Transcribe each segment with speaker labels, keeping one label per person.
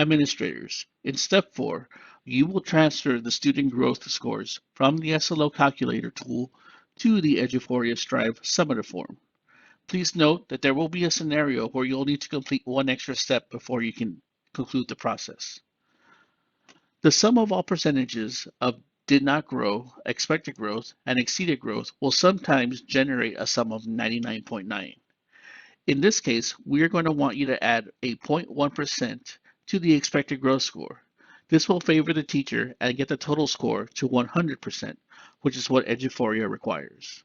Speaker 1: Administrators, in step 4, you will transfer the student growth scores from the SLO calculator tool to the Eduphoria Strive summative form. Please note that there will be a scenario where you'll need to complete one extra step before you can conclude the process. The sum of all percentages of did not grow, expected growth, and exceeded growth will sometimes generate a sum of 99.9. In this case, we are going to want you to add a 0.1% to the expected growth score. This will favor the teacher and get the total score to 100%, which is what Eduphoria requires.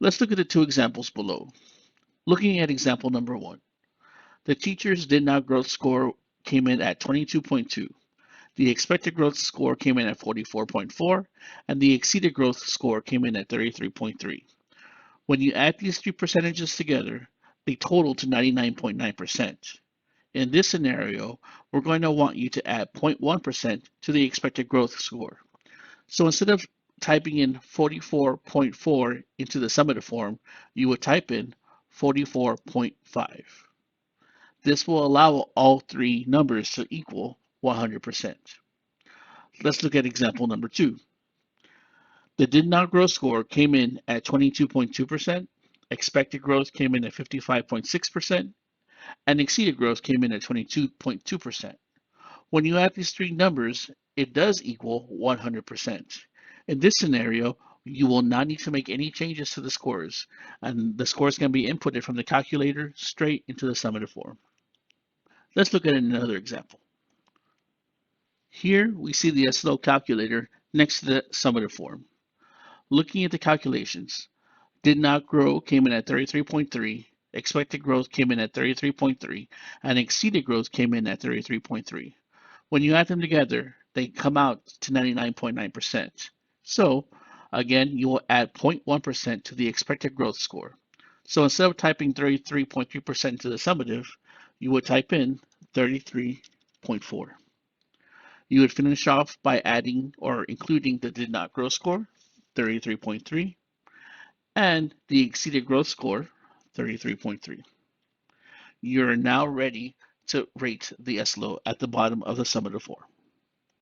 Speaker 1: Let's look at the two examples below. Looking at example number 1, the teacher's did not growth score came in at 22.2. The expected growth score came in at 44.4, and the exceeded growth score came in at 33.3. When you add these three percentages together, they total to 99.9%. In this scenario, we're going to want you to add 0.1% to the expected growth score. So instead of typing in 44.4 into the summative form, you would type in 44.5. This will allow all three numbers to equal 100%. Let's look at example number 2. The did not grow score came in at 22.2%, expected growth came in at 55.6%, and exceeded growth came in at 22.2%. When you add these three numbers, it does equal 100%. In this scenario, you will not need to make any changes to the scores, and the scores can be inputted from the calculator straight into the summative form. Let's look at another example. Here we see the SLO calculator next to the summative form. Looking at the calculations, did not grow came in at 33.3, expected growth came in at 33.3, and exceeded growth came in at 33.3. When you add them together, they come out to 99.9%. So again, you will add 0.1% to the expected growth score. So instead of typing 33.3% into the summative, you would type in 33.4. You would finish off by adding or including the did not grow score, 33.3, and the exceeded growth score, 33.3. You're now ready to rate the SLO at the bottom of the summative form.